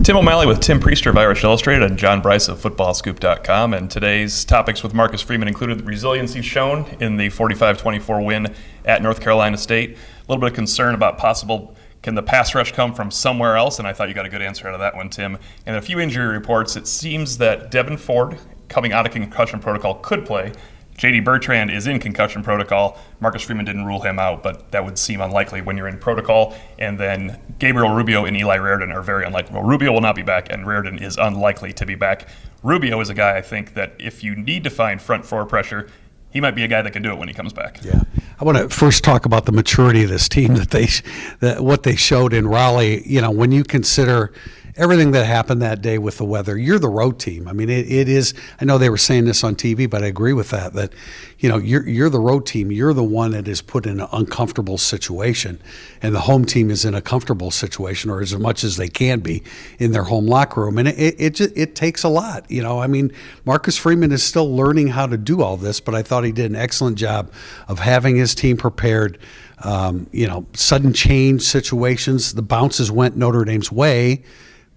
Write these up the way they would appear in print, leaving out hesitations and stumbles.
Tim O'Malley with Tim Priester of Irish Illustrated and John Brice of FootballScoop.com. And today's topics with Marcus Freeman included the resiliency shown in the 45-24 win at North Carolina State. A little bit of concern about can the pass rush come from somewhere else? And I thought you got a good answer out of that one, Tim. And a few injury reports. It seems that Devin Ford, coming out of concussion protocol, could play. J.D. Bertrand is in concussion protocol. Marcus Freeman didn't rule him out, but that would seem unlikely when you're in protocol. And then Gabriel Rubio and Eli Raridon are very unlikely. Well, Rubio will not be back, and Raridon is unlikely to be back. Rubio is a guy, I think, that if you need to find front floor pressure, he might be a guy that can do it when he comes back. Yeah, I want to first talk about the maturity of this team that what they showed in Raleigh. You know, when you consider everything that happened that day with the weather, you're the road team. I mean, it is. I know they were saying this on TV, but I agree with that. That you're the road team. You're the one that is put in an uncomfortable situation, and the home team is in a comfortable situation, or as much as they can be in their home locker room. And it takes a lot. I mean, Marcus Freeman is still learning how to do all this, but I thought he did an excellent job of having his team prepared. Sudden change situations, the bounces went Notre Dame's way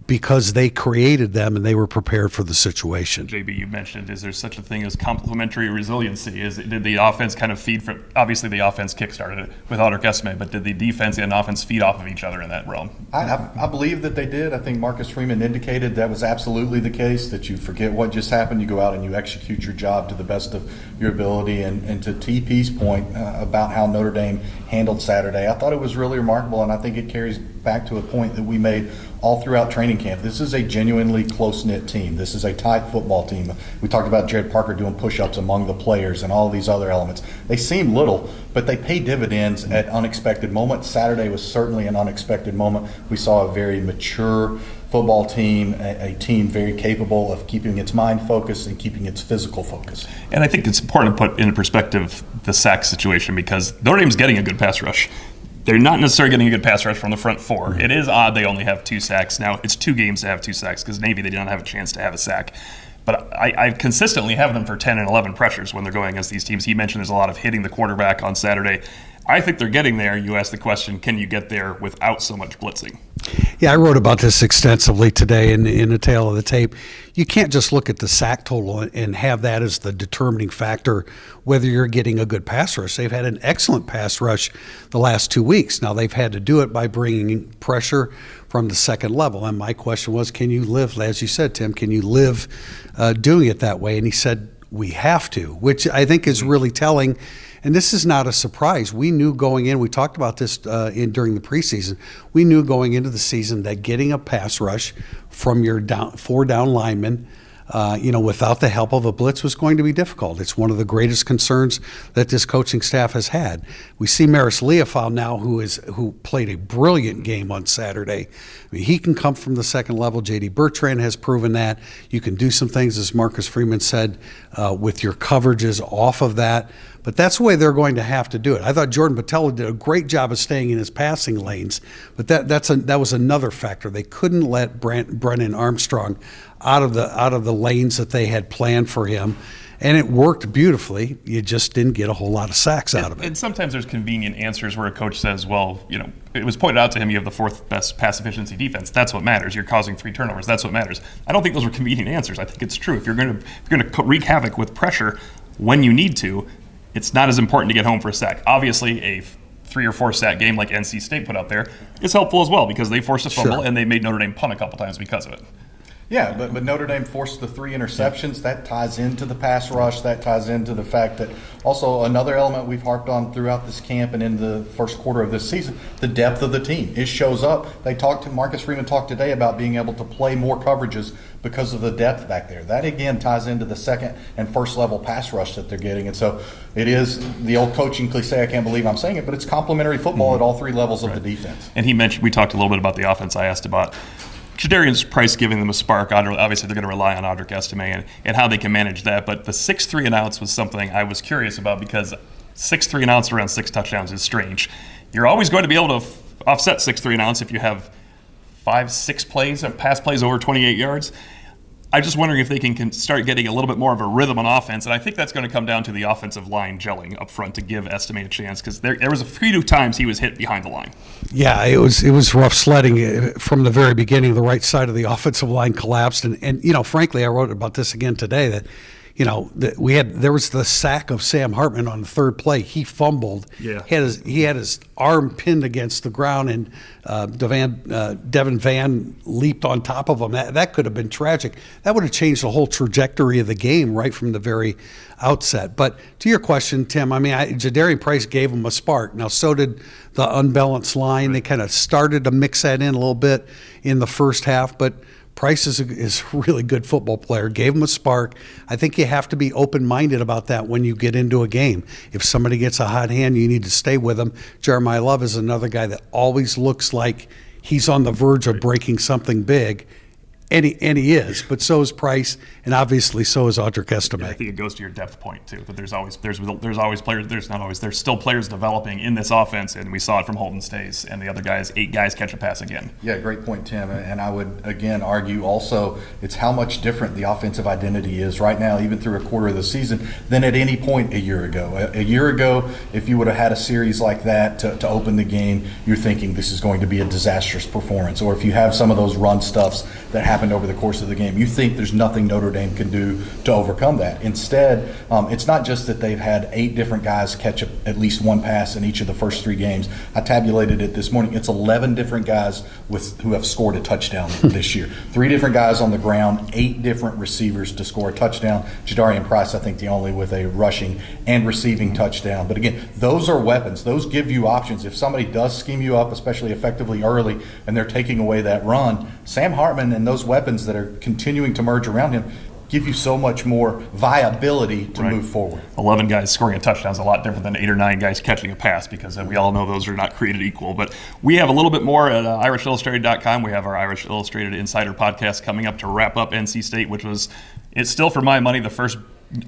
because they created them and they were prepared for the situation. JB, you mentioned, is there such a thing as complementary resiliency? Did the offense kind of feed from, obviously the offense kickstarted it with Audric Esme, but did the defense and offense feed off of each other in that realm? I believe that they did. I think Marcus Freeman indicated that was absolutely the case, that you forget what just happened, you go out and you execute your job to the best of your ability. And to TP's point about how Notre Dame handled Saturday, I thought it was really remarkable, and I think it carries back to a point that we made all throughout training camp. This is a genuinely close-knit team. This is a tight football team. We talked about Jared Parker doing push-ups among the players and all of these other elements. They seem little, but they pay dividends at unexpected moments. Saturday was certainly an unexpected moment. We saw a very mature football team, a team very capable of keeping its mind focused and keeping its physical focus. And I think it's important to put into perspective the sack situation, because Notre Dame's getting a good pass rush. They're not necessarily getting a good pass rush from the front four. It is odd they only have 2 sacks. Now, it's 2 games to have 2 sacks because Navy, they did not have a chance to have a sack. But I consistently have them for 10 and 11 pressures when they're going against these teams. He mentioned there's a lot of hitting the quarterback on Saturday. I think they're getting there. You asked the question, can you get there without so much blitzing? Yeah, I wrote about this extensively today in the tail of the tape. You can't just look at the sack total and have that as the determining factor whether you're getting a good pass rush. They've had an excellent pass rush the last 2 weeks. Now, they've had to do it by bringing pressure from the second level. And my question was, can you live, as you said, Tim, can you live doing it that way? And he said, we have to, which I think is really telling. And this is not a surprise. We knew going in, we talked about this during the preseason, we knew going into the season that getting a pass rush from your 4 down linemen, without the help of a blitz was going to be difficult. It's one of the greatest concerns that this coaching staff has had. We see Maris Leofau now, who played a brilliant game on Saturday. I mean, he can come from the second level. J.D. Bertrand has proven that. You can do some things, as Marcus Freeman said, with your coverages off of that. But that's the way they're going to have to do it. I thought Jordan Botelho did a great job of staying in his passing lanes, but that was another factor. They couldn't let Brennan Armstrong out of the lanes that they had planned for him, and it worked beautifully. You just didn't get a whole lot of sacks out of it. And sometimes there's convenient answers where a coach says, well, it was pointed out to him you have the 4th best pass efficiency defense. That's what matters. You're causing 3 turnovers. That's what matters. I don't think those were convenient answers. I think it's true. If you're going to wreak havoc with pressure when you need to, it's not as important to get home for a sack. Obviously, a 3 or 4 sack game like NC State put out there is helpful as well, because they forced a fumble and they made Notre Dame punt a couple times because of it. Yeah, but Notre Dame forced the 3 interceptions. That ties into the pass rush. That ties into the fact that also another element we've harped on throughout this camp and in the first quarter of this season, the depth of the team. It shows up. Marcus Freeman talked today about being able to play more coverages because of the depth back there. That, again, ties into the second and first level pass rush that they're getting. And so it is the old coaching cliche, I can't believe I'm saying it, but it's complementary football at all 3 levels of the defense. And he mentioned, we talked a little bit about the offense. I asked about Jadarian Price giving them a spark. Obviously, they're going to rely on Audric Esme and how they can manage that. But the 6-3 and outs was something I was curious about, because 6-3 and outs around 6 touchdowns is strange. You're always going to be able to offset 6-3 and outs if you have 5-6 plays, pass plays over 28 yards. I'm just wondering if they can start getting a little bit more of a rhythm on offense, and I think that's going to come down to the offensive line gelling up front to give Estime a chance, because there was a few times he was hit behind the line. Yeah, it was rough sledding from the very beginning. The right side of the offensive line collapsed, and frankly, I wrote about this again today that. There was the sack of Sam Hartman on the third play. He fumbled. Yeah. He had his arm pinned against the ground, and Devin Van leaped on top of him. That could have been tragic. That would have changed the whole trajectory of the game right from the very outset. But to your question, Tim, Jadarian Price gave him a spark. Now, so did the unbalanced line. They kind of started to mix that in a little bit in the first half, but Price is a really good football player, gave him a spark. I think you have to be open-minded about that when you get into a game. If somebody gets a hot hand, you need to stay with them. Jeremiah Love is another guy that always looks like he's on the verge of breaking something big, and he is. But so is Price, and obviously so is Audric Estime. I think it goes to your depth point too. That there's still players developing in this offense, and we saw it from Holden Stays and the other guys. 8 guys catch a pass again. Yeah, great point, Tim. And I would again argue also it's how much different the offensive identity is right now, even through a quarter of the season, than at any point a year ago. A year ago, if you would have had a series like that to open the game, you're thinking this is going to be a disastrous performance. Or if you have some of those run stuffs that happened over the course of the game, you think there's nothing Notre Dame can do to overcome that. Instead, it's not just that they've had 8 different guys catch at least one pass in each of the first 3 games. I tabulated it this morning. It's 11 different guys who have scored a touchdown this year. 3 different guys on the ground, 8 different receivers to score a touchdown. Jadarian Price, I think, the only with a rushing and receiving touchdown. But again, those are weapons. Those give you options. If somebody does scheme you up, especially effectively early, and they're taking away that run, Sam Hartman and those weapons that are continuing to merge around him give you so much more viability to move forward. 11 guys scoring a touchdown is a lot different than 8 or 9 guys catching a pass, because we all know those are not created equal. But we have a little bit more at IrishIllustrated.com. We have our Irish Illustrated Insider podcast coming up to wrap up NC State, it's still, for my money, the first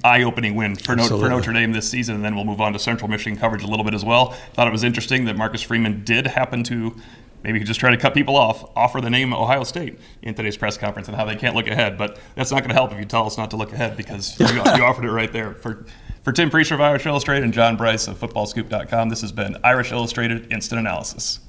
eye-opening win for Notre Dame this season, and then we'll move on to Central Michigan coverage a little bit as well. Thought it was interesting that Marcus Freeman did happen to, maybe just try to cut people off, offer the name Ohio State in today's press conference and how they can't look ahead. But that's not going to help if you tell us not to look ahead, because you offered it right there. For Tim Prister of Irish Illustrated and John Brice of FootballScoop.com, this has been Irish Illustrated Instant Analysis.